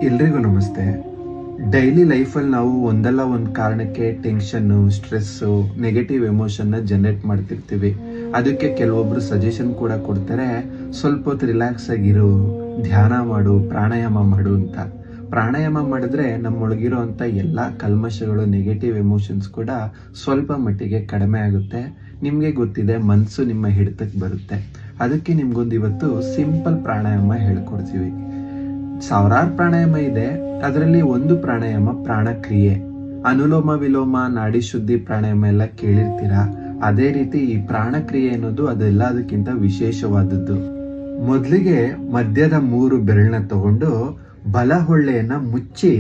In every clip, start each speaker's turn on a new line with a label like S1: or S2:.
S1: ಎಲ್ರಿಗೂ ನಮಸ್ತೆ. ಡೈಲಿ ಲೈಫಲ್ಲಿ ನಾವು ಒಂದಲ್ಲ ಒಂದು ಕಾರಣಕ್ಕೆ ಟೆನ್ಷನ್ನು, ಸ್ಟ್ರೆಸ್ಸು, ನೆಗೆಟಿವ್ ಎಮೋಷನ್ನ ಜನರೇಟ್ ಮಾಡ್ತಿರ್ತೀವಿ. ಅದಕ್ಕೆ ಕೆಲವೊಬ್ರು ಸಜೆಷನ್ ಕೂಡ ಕೊಡ್ತಾರೆ, ಸ್ವಲ್ಪ ಹೊತ್ತು ರಿಲ್ಯಾಕ್ಸ್ ಆಗಿರು, ಧ್ಯಾನ ಮಾಡು, ಪ್ರಾಣಾಯಾಮ ಮಾಡು ಅಂತ. ಪ್ರಾಣಾಯಾಮ ಮಾಡಿದ್ರೆ ನಮ್ಮೊಳಗಿರೋ ಅಂಥ ಎಲ್ಲ ಕಲ್ಮಶಗಳು, ನೆಗೆಟಿವ್ ಎಮೋಷನ್ಸ್ ಕೂಡ ಸ್ವಲ್ಪ ಮಟ್ಟಿಗೆ ಕಡಿಮೆ ಆಗುತ್ತೆ. ನಿಮಗೆ ಗೊತ್ತಿದೆ, ಮನಸ್ಸು ನಿಮ್ಮ ಹಿಡಿತಕ್ಕೆ ಬರುತ್ತೆ. ಅದಕ್ಕೆ ನಿಮ್ಗೊಂದು ಇವತ್ತು ಸಿಂಪಲ್ ಪ್ರಾಣಾಯಾಮ ಹೇಳ್ಕೊಡ್ತೀವಿ. ಸಾವಿರಾರು ಪ್ರಾಣಾಯಾಮ ಇದೆ, ಅದರಲ್ಲಿ ಒಂದು ಪ್ರಾಣಾಯಾಮ ಪ್ರಾಣಕ್ರಿಯೆ. ಅನುಲೋಮ ವಿಲೋಮ, ನಾಡಿ ಶುದ್ಧಿ ಪ್ರಾಣಾಯಾಮ ಎಲ್ಲ ಕೇಳಿರ್ತೀರಾ. ಅದೇ ರೀತಿ ಈ ಪ್ರಾಣಕ್ರಿಯೆ ಅನ್ನೋದು ಅದೆಲ್ಲದಕ್ಕಿಂತ ವಿಶೇಷವಾದದ್ದು. ಮೊದಲಿಗೆ ಮಧ್ಯದ 3 ಬೆರಳನ್ನ ತಗೊಂಡು ಬಲ ಹೊಳ್ಳೆಯನ್ನ ಮುಚ್ಚಿ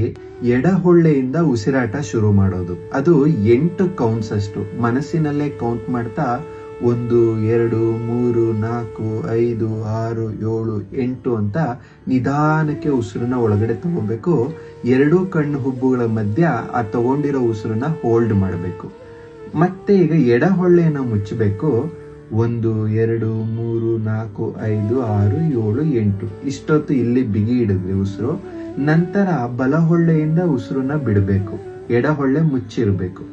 S1: ಎಡ ಹೊಳ್ಳೆಯಿಂದ ಉಸಿರಾಟ ಶುರು ಮಾಡೋದು. ಅದು 8 ಕೌಂಟ್ಸ್ ಅಷ್ಟು ಮನಸ್ಸಿನಲ್ಲೇ ಕೌಂಟ್ ಮಾಡ್ತಾ 1, 2, 3, 4, 5, 6, 7, 8 ಅಂತ ನಿಧಾನಕ್ಕೆ ಉಸಿರನ್ನ ಒಳಗಡೆ ತಗೋಬೇಕು. 2 ಕಣ್ಣು ಹುಬ್ಬುಗಳ ಮಧ್ಯ ಆ ತಗೊಂಡಿರೋ ಉಸಿರನ್ನ ಹೋಲ್ಡ್ ಮಾಡಬೇಕು. ಮತ್ತೆ ಈಗ ಎಡ ಹೊಳ್ಳೆಯನ್ನ ಮುಚ್ಚಬೇಕು. 1, 2, 3, 4, 5, 6, 7, 8 ಇಷ್ಟೊತ್ತು ಇಲ್ಲಿ ಬಿಗಿ ಹಿಡಿದ್ವಿ ಉಸಿರು. ನಂತರ ಬಲ ಹೊಳ್ಳೆಯಿಂದ ಉಸಿರನ್ನ ಬಿಡಬೇಕು. ಎಡ ಹೊಳ್ಳೆ ಮುಚ್ಚಿರಬೇಕು.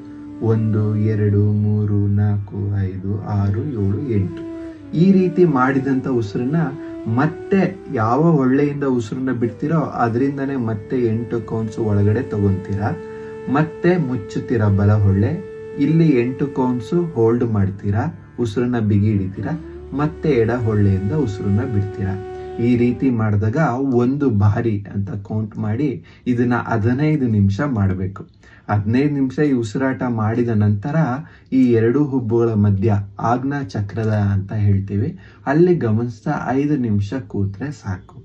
S1: 1, 2, 3, 4, 5, 6, 7, 8 ಈ ರೀತಿ ಮಾಡಿದಂಥ ಉಸಿರನ್ನ ಮತ್ತೆ ಯಾವ ಹೊಳ್ಳೆಯಿಂದ ಉಸಿರನ್ನ ಬಿಡ್ತೀರೋ ಅದರಿಂದನೇ ಮತ್ತೆ 8 ಕೌಂಟ್ಸ್ ಒಳಗಡೆ ತಗೊಂತೀರಾ. ಮತ್ತೆ ಮುಚ್ಚುತ್ತೀರಾ ಬಲ ಹೊಳ್ಳೆ. ಇಲ್ಲಿ 8 ಕೌಂಟ್ಸ್ ಹೋಲ್ಡ್ ಮಾಡ್ತೀರಾ, ಉಸಿರನ್ನ ಬಿಗಿ ಹಿಡಿತೀರಾ. ಮತ್ತೆ ಎಡ ಹೊಳ್ಳೆಯಿಂದ ಉಸಿರನ್ನ ಬಿಡ್ತೀರಾ. ಈ ರೀತಿ ಮಾಡಿದಾಗ 1 ಬಾರಿ ಅಂತ ಕೌಂಟ್ ಮಾಡಿ ಇದನ್ನ 15 ನಿಮಿಷ ಮಾಡಬೇಕು. 15 ನಿಮಿಷ ಈ ಉಸಿರಾಟ ಮಾಡಿದ ನಂತರ ಈ 2 ಹುಬ್ಬುಗಳ ಮಧ್ಯ ಆಜ್ಞಾ ಚಕ್ರದ ಅಂತ ಹೇಳ್ತೀವಿ, ಅಲ್ಲಿ ಗಮನಿಸ್ತಾ 5 ನಿಮಿಷ ಕೂತ್ರೆ ಸಾಕು.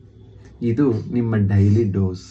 S1: ಇದು ನಿಮ್ಮ ಡೈಲಿ ಡೋಸ್.